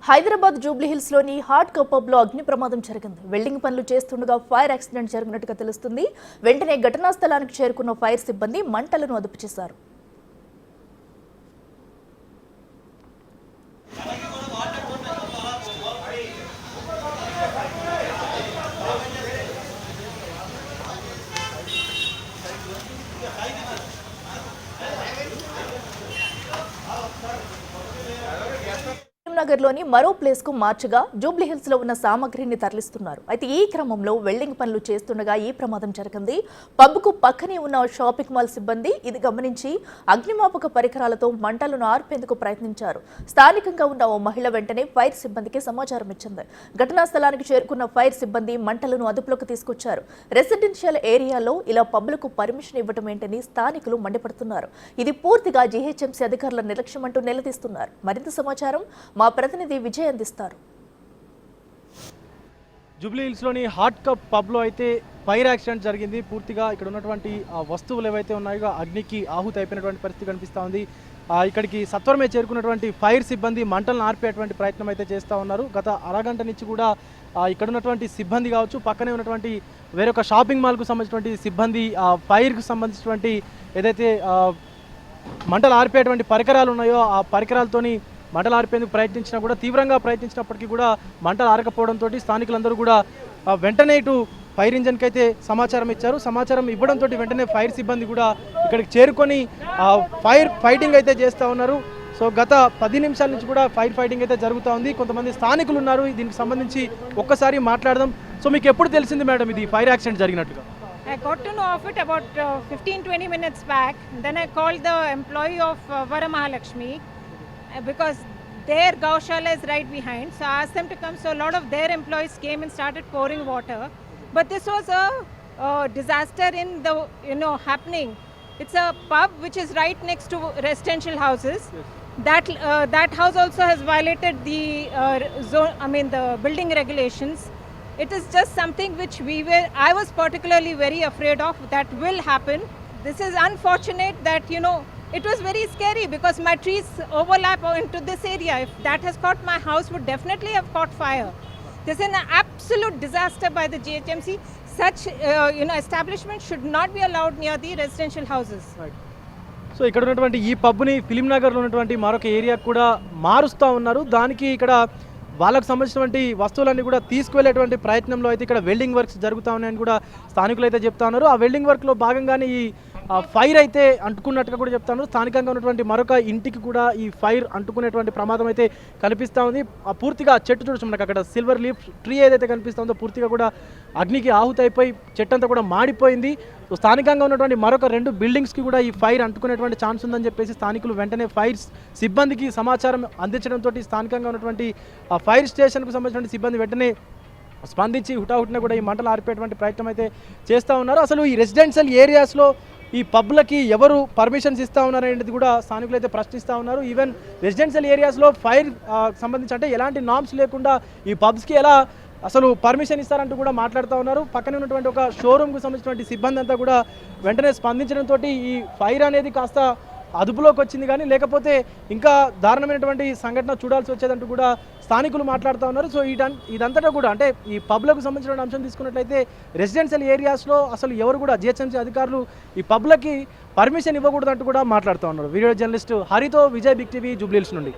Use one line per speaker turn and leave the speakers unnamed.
Hyderabad Jubilee hills లోని hot cup లో అగ్ని ప్రమాదం జరిగింది. వెల్డింగ్ పనులు చేస్తుండగా ఫైర్ యాక్సిడెంట్ జరిగినట్టుగా తెలుస్తుంది. వెంటనే ఘటనా స్థలానికి చేరుకున్న ఫైర్ సిబ్బంది మంటలను అదుపు చేశారు. నగర్లోని మరో ప్లేస్ కు మార్చగా జూబ్లీ హిల్స్ లో ఉన్న సామగ్రిని తరలిస్తున్నారు. అయితే ఈ క్రమంలో వెల్డింగ్ పనులు చేస్తుండగా ఈ ప్రమాదం జరిగింది. పబ్ కు పక్కనే ఉన్న షాపింగ్ మాల్ సిబ్బంది ఇది గమనించి అగ్నిమాపక పరికరాలతో మంటలను ఆర్పేందుకు ప్రయత్నించారు. స్థానికంగా ఉన్న ఓ మహిళ వెంటనే ఫైర్ సిబ్బందికి సమాచారం ఇచ్చింది. ఘటనా స్థలానికి చేరుకున్న ఫైర్ సిబ్బంది మంటలను అదుపులోకి తీసుకొచ్చారు. రెసిడెన్షియల్ ఏరియాలో ఇలా పబ్లకు పర్మిషన్ ఇవ్వటం ఏంటని స్థానికులు మండిపడుతున్నారు. ఇది పూర్తిగా జీహెచ్ఎంసీ అధికారుల నిర్లక్ష్యం అంటూ నిలదీస్తున్నారు. మరింత సమాచారం మా ప్రతినిధి విజయ్ అందిస్తారు.
జూబ్లీ హిల్స్లోని హాట్ కప్ పబ్లో అయితే ఫైర్ యాక్సిడెంట్ జరిగింది. పూర్తిగా ఇక్కడ ఉన్నటువంటి వస్తువులు ఏవైతే ఉన్నాయో అగ్నికి ఆహుతి అయిపోయినటువంటి పరిస్థితి కనిపిస్తూ ఉంది. ఇక్కడికి సత్వరమే చేరుకున్నటువంటి ఫైర్ సిబ్బంది మంటలను ఆర్పేటువంటి ప్రయత్నం అయితే చేస్తూ ఉన్నారు. గత అరగంట నుంచి కూడా ఇక్కడ ఉన్నటువంటి సిబ్బంది కావచ్చు, పక్కనే ఉన్నటువంటి వేరొక షాపింగ్ మాల్కు సంబంధించినటువంటి సిబ్బంది ఫైర్కు సంబంధించినటువంటి ఏదైతే మంటలు ఆర్పేటువంటి పరికరాలు ఉన్నాయో ఆ పరికరాలతోని మంటలు ఆర్పేందుకు ప్రయత్నించినా కూడా తీవ్రంగా ప్రయత్నించినప్పటికీ కూడా మంటలు ఆరకపోవడంతో స్థానికులందరూ కూడా వెంటనే ఇటు ఫైర్ ఇంజన్కి అయితే సమాచారం ఇచ్చారు. సమాచారం ఇవ్వడంతో వెంటనే ఫైర్ సిబ్బంది కూడా ఇక్కడికి చేరుకొని ఫైటింగ్ అయితే చేస్తూ ఉన్నారు. సో గత 10 నిమిషాల నుంచి కూడా ఫైర్ ఫైటింగ్ అయితే జరుగుతూ ఉంది. కొంతమంది స్థానికులు ఉన్నారు. దీనికి సంబంధించి ఒక్కసారి మాట్లాడదాం. సో మీకు ఎప్పుడు తెలిసింది మేడం ఇది ఫైర్ యాక్సిడెంట్ జరిగినట్టుగా?
I got to know of it about 15-20 minutes back. Then I called the employee of Varamahalakshmi because their Gaushala is right behind. So I asked them to come. So a lot of their employees came and started pouring water. But this was a disaster in the happening. It's a pub which is right next to residential houses. Yes. That house also has violated the zone. I mean the building regulations. It is just something which I was particularly very afraid of that will happen. This is unfortunate that it was very scary because my trees overlap into this area. If that has caught, my house would definitely have caught fire. This is an absolute disaster by the GHMC. Such establishment should not be allowed near the residential houses.
Right. So ఇక్కడ ఉన్నటువంటి ఈ పబ్ని film నగర్లో ఉన్నటువంటి మరొక area కూడా మారుస్తూ ఉన్నారు. దానికి ఇక్కడ వాళ్ళకు సంబంధించినటువంటి వస్తువులన్నీ కూడా తీసుకువెళ్ళేటువంటి ప్రయత్నంలో అయితే ఇక్కడ వెల్డింగ్ వర్క్స్ జరుగుతూ ఉన్నాయని కూడా స్థానికులు అయితే చెప్తా ఉన్నారు. ఆ వెల్డింగ్ వర్క్లో భాగంగానే ఈ ఫైర్ అయితే అంటుకున్నట్టుగా కూడా చెప్తాను. స్థానికంగా ఉన్నటువంటి మరొక ఇంటికి కూడా ఈ ఫైర్ అంటుకునేటువంటి ప్రమాదం అయితే కనిపిస్తూ ఉంది. పూర్తిగా చెట్టు చూడొచ్చు మనకు అక్కడ సిల్వర్ లీఫ్ ట్రీ ఏదైతే కనిపిస్తుందో పూర్తిగా కూడా అగ్నికి ఆహుతి అయిపోయి చెట్టు అంతా కూడా మాడిపోయింది. సో స్థానికంగా ఉన్నటువంటి మరొక 2 బిల్డింగ్స్కి కూడా ఈ ఫైర్ అంటుకునేటువంటి ఛాన్స్ ఉందని చెప్పేసి స్థానికులు వెంటనే ఫైర్ సిబ్బందికి సమాచారం అందించడంతో స్థానికంగా ఉన్నటువంటి ఫైర్ స్టేషన్కు సంబంధించిన సిబ్బంది వెంటనే స్పందించి హుటాహుటిన కూడా ఈ మంటలు ఆర్పేటువంటి ప్రయత్నం అయితే చేస్తూ ఉన్నారు. అసలు ఈ రెసిడెన్షియల్ ఏరియాస్లో ఈ పబ్లకి ఎవరు పర్మిషన్స్ ఇస్తూ ఉన్నారనేది కూడా స్థానికులు అయితే ప్రశ్నిస్తూ ఉన్నారు. ఈవెన్ రెసిడెన్షియల్ ఏరియాస్లో ఫైర్ సంబంధించి అంటే ఎలాంటి నామ్స్ లేకుండా ఈ పబ్స్కి ఎలా అసలు పర్మిషన్ ఇస్తారంటూ కూడా మాట్లాడుతూ ఉన్నారు. పక్కనే ఉన్నటువంటి ఒక షోరూమ్కి సంబంధించినటువంటి సిబ్బంది అంతా కూడా వెంటనే స్పందించడంతో ఈ ఫైర్ అనేది కాస్త అదుపులోకి వచ్చింది. కానీ లేకపోతే ఇంకా దారుణమైనటువంటి సంఘటన చూడాల్సి వచ్చేదంటూ కూడా స్థానికులు మాట్లాడుతూ ఉన్నారు. సో ఇదంతటా కూడా అంటే ఈ పబ్లకు సంబంధించిన అంశం తీసుకున్నట్లయితే రెసిడెన్షియల్ ఏరియాస్లో అసలు ఎవరు కూడా జిహెచ్ఎంసీ అధికారులు ఈ పబ్లకి పర్మిషన్ ఇవ్వకూడదంటూ కూడా మాట్లాడుతూ ఉన్నారు. వీడియో జర్నలిస్ట్ హరితో విజయ్ బిగ్ టీవీ జూబ్లీ హిల్స్ నుండి.